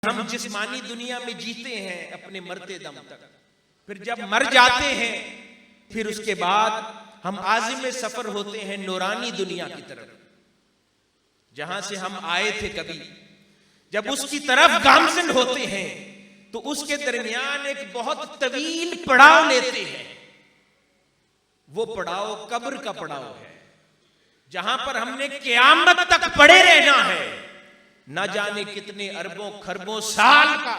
ہم جسمانی دنیا میں جیتے ہیں اپنے مرتے دم تک، پھر جب مر جاتے ہیں پھر اس کے بعد ہم عازم سفر ہوتے ہیں نورانی دنیا کی طرف، جہاں سے ہم آئے تھے کبھی۔ جب اس کی طرف گامزن ہوتے ہیں تو اس کے درمیان ایک بہت طویل پڑاؤ لیتے ہیں، وہ پڑاؤ قبر کا پڑاؤ ہے، جہاں پر ہم نے قیامت تک پڑے رہنا ہے۔ نہ جانے کتنے اربوں خربوں سال کا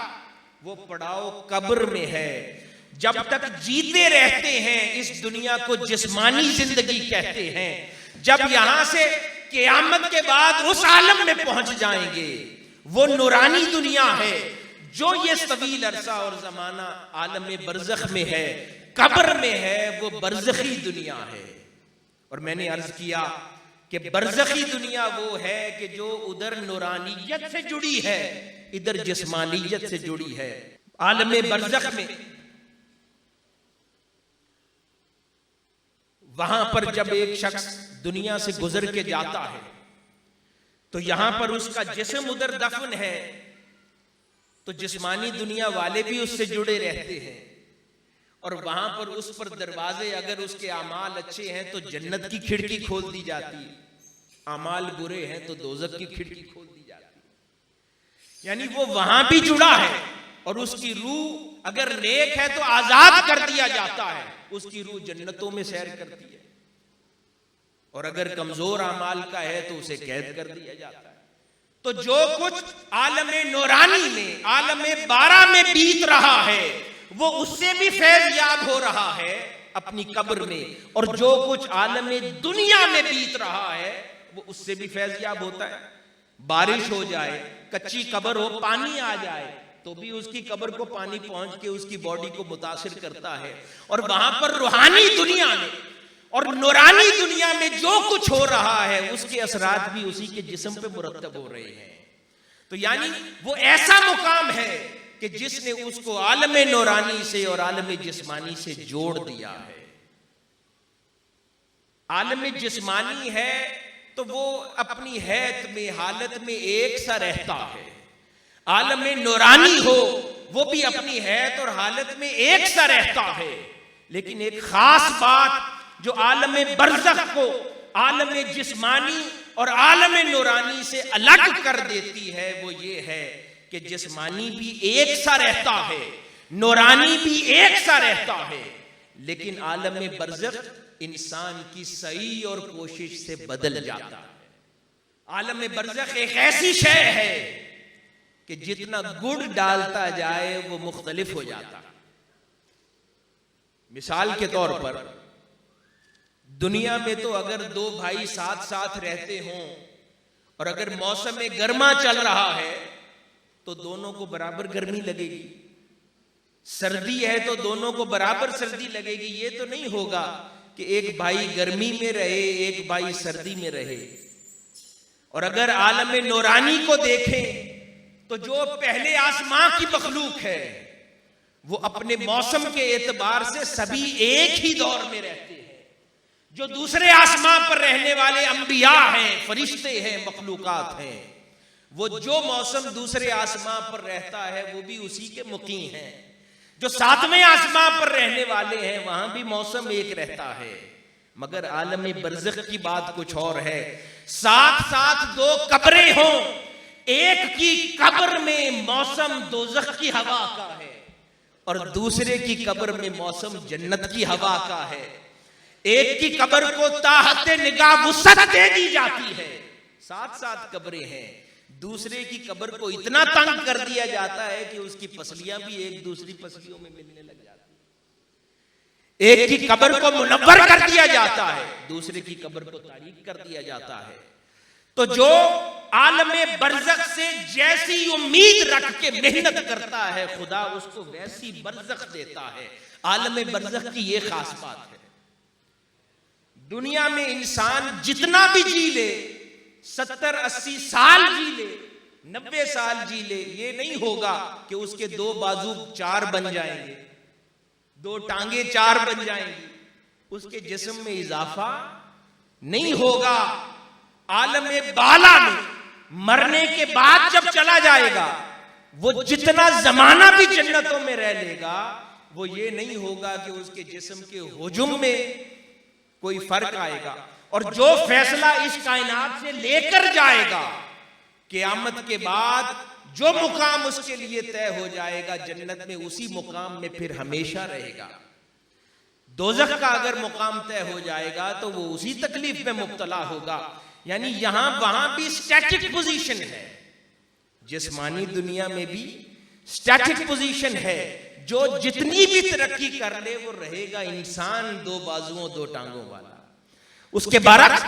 وہ پڑاؤ قبر میں ہے۔ جب تک جیتے رہتے ہیں اس دنیا کو جسمانی زندگی کہتے ہیں، جب یہاں سے قیامت کے بعد اس عالم میں پہنچ جائیں گے، وہ نورانی دنیا ہے جو یہ طویل عرصہ اور زمانہ عالم برزخ میں ہے، قبر میں ہے، وہ برزخی دنیا ہے۔ اور میں نے عرض کیا کہ برزخی دنیا وہ ہے کہ جو ادھر نورانیت سے جڑی ہے، ادھر جسمانیت سے جڑی ہے۔ عالم برزخ میں وہاں پر جب ایک شخص دنیا سے گزر کے جاتا ہے تو یہاں پر اس کا جسم ادھر دفن ہے، تو جسمانی دنیا والے بھی اس سے جڑے رہتے ہیں، اور وہاں پر اس پر دروازے، اگر اس کے اعمال اچھے ہیں تو جنت کی کھڑکی کھول دی جاتی ہے، اعمال برے ہیں تو دوزخ کی کھڑکی کھول دی جاتی ہے۔ یعنی وہ وہاں بھی جڑا ہے، اور اس کی روح اگر نیک ہے تو آزاد کر دیا جاتا ہے، اس کی روح جنتوں میں سیر کرتی ہے، اور اگر کمزور اعمال کا ہے تو اسے قید کر دیا جاتا ہے۔ تو جو کچھ عالم نورانی میں، عالم بارہ میں بیت رہا ہے، وہ اس سے بھی فیض یاب ہو رہا ہے اپنی قبر میں، اور جو کچھ عالم دنیا میں بیت رہا ہے وہ اس سے بھی فیض یاب ہوتا ہے۔ بارش ہو جائے، کچی قبر ہو، پانی آ جائے تو بھی اس کی قبر کو پانی پہنچ کے اس کی باڈی کو متاثر کرتا ہے، اور وہاں پر روحانی دنیا میں اور نورانی دنیا میں جو کچھ ہو رہا ہے اس کے اثرات بھی اسی کے جسم پہ مرتب ہو رہے ہیں۔ تو یعنی وہ ایسا مقام ہے کہ جس نے اس کو عالم نورانی سے اور عالم جسمانی سے جوڑ دیا ہے۔ عالم جسمانی ہے تو وہ اپنی حیت میں، حالت میں ایک سا رہتا ہے، عالم نورانی ہو وہ بھی اپنی حیت اور حالت میں ایک سا رہتا ہے، لیکن ایک خاص بات جو عالم برزخ کو عالم جسمانی اور عالم نورانی سے الگ کر دیتی ہے، وہ یہ ہے کہ جسمانی بھی ایک سا رہتا ہے، نورانی بھی ایک سا رہتا ہے، لیکن عالم برزخ انسان کی سعی اور کوشش سے بدل جاتا ہے۔ عالم برزخ ایک ایسی شے ہے کہ جتنا گڑ ڈالتا جائے وہ مختلف ہو جاتا ہے۔ مثال کے طور پر دنیا میں تو اگر دو بھائی ساتھ ساتھ رہتے ہوں اور اگر موسم گرما چل رہا ہے تو دونوں کو برابر گرمی لگے گی، سردی ہے تو دونوں کو برابر سردی لگے گی۔ یہ تو نہیں ہوگا کہ ایک بھائی گرمی میں رہے ایک بھائی سردی میں رہے۔ اور اگر عالم نورانی کو دیکھیں تو جو پہلے آسمان کی مخلوق ہے وہ اپنے موسم کے اعتبار سے سبھی ایک ہی دور میں رہتے ہیں۔ جو دوسرے آسمان پر رہنے والے انبیاء ہیں، فرشتے ہیں، مخلوقات ہیں، وہ جو موسم دوسرے آسمان پر رہتا ہے وہ بھی اسی کے مقیم ہیں۔ جو ساتویں آسمان پر رہنے والے ہیں وہاں بھی موسم ایک رہتا ہے، مگر عالم برزخ کی بات کچھ اور ہے۔ ساتھ ساتھ دو قبریں ہوں، ایک کی قبر میں موسم دوزخ کی ہوا کا ہے اور دوسرے کی قبر میں موسم جنت کی ہوا کا ہے۔ ایک کی قبر کو تاحت نگاہ وسعت دے دی جاتی ہے، ساتھ ساتھ قبریں ہیں، دوسرے کی قبر کو اتنا تنگ کر دیا جاتا ہے کہ اس کی پسلیاں بھی ایک دوسری پسلیوں میں ملنے لگ جاتی ہیں۔ ایک کی قبر کو منور کر دیا جاتا ہے، دوسرے کی قبر کو تاریک کر دیا جاتا ہے۔ تو جو عالم برزخ سے جیسی امید رکھ کے محنت کرتا ہے خدا اس کو ویسی برزخ دیتا ہے۔ عالم برزخ کی یہ خاص بات ہے۔ دنیا میں انسان جتنا بھی جی لے، 70-80 سال جی لے، 90 سال جی لے، یہ نہیں ہوگا کہ اس کے 2 بازو 4 بن جائیں گے، 2 ٹانگیں 4 بن جائیں گی، اس کے جسم میں اضافہ نہیں ہوگا۔ عالم بالا میں مرنے کے بعد جب چلا جائے گا وہ جتنا زمانہ بھی جنتوں میں رہ لے گا وہ یہ نہیں ہوگا کہ اس کے جسم کے حجم میں کوئی فرق آئے گا. اور جو فیصلہ اس کائنات سے لے کر جائے گا قیامت کے بعد جو مقام اس کے لیے طے ہو جائے گا جنت میں اسی مقام میں پھر ہمیشہ رہے گا. دوزخ کا اگر مقام طے ہو جائے گا تو وہ اسی تکلیف میں مبتلا ہوگا. یعنی یہاں وہاں بھی سٹیٹک پوزیشن ہے, جسمانی دنیا میں بھی سٹیٹک پوزیشن ہے. جو جتنی بھی ترقی کر لے وہ رہے گا انسان دو بازوؤں دو ٹانگوں والا. اس کے برعکس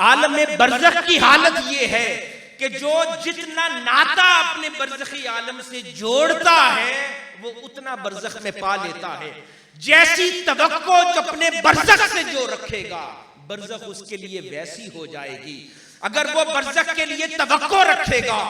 عالم برزخ کی حالت یہ ہے کہ جو جتنا ناتا اپنے برزخی عالم سے جوڑتا ہے وہ اتنا برزخ میں پا لیتا ہے. جیسی توقع جو اپنے برزخ سے جو رکھے گا برزخ اس کے لیے ویسی ہو جائے گی. اگر وہ برزخ کے لیے توقع رکھے گا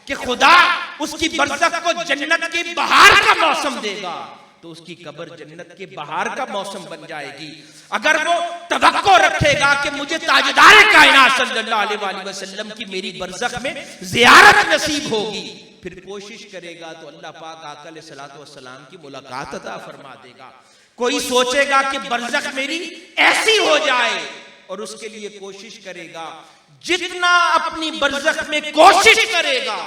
کہ خدا اس کی برزخ کو جنت کی بہار کا موسم دے گا تو اس کی قبر جنت کے بہار کا موسم بن جائے گی. اگر وہ توقع رکھے گا کہ مجھے تاجدار کائنات صلی اللہ علیہ وآلہ وسلم کی میری برزخ میں زیارت نصیب ہوگی پھر کوشش کرے گا تو اللہ پاک آقا علیہ الصلوۃ والسلام کی ملاقات عطا فرما دے گا. کوئی سوچے گا کہ برزخ میری ایسی ہو جائے اور اس کے لیے کوشش کرے گا. جتنا اپنی برزخ میں کوشش کرے گا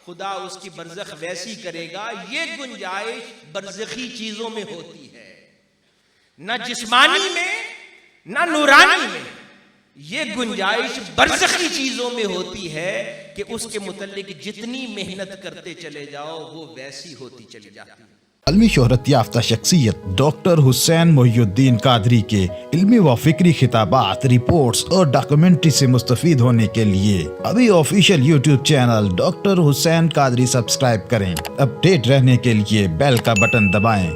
خدا اس کی برزخ ویسی کرے گا. یہ گنجائش برزخی چیزوں میں ہوتی ہے, نہ جسمانی میں نہ نورانی میں. یہ گنجائش برزخی چیزوں میں ہوتی ہے کہ اس کے متعلق جتنی محنت کرتے چلے جاؤ وہ ویسی ہوتی چلی جاتی ہے. عالمی شہرت یافتہ شخصیت ڈاکٹر حسین محی الدین قادری کے علمی و فکری خطابات، رپورٹس اور ڈاکومنٹری سے مستفید ہونے کے لیے ابھی آفیشیل یوٹیوب چینل ڈاکٹر حسین قادری سبسکرائب کریں. اپ ڈیٹ رہنے کے لیے بیل کا بٹن دبائیں.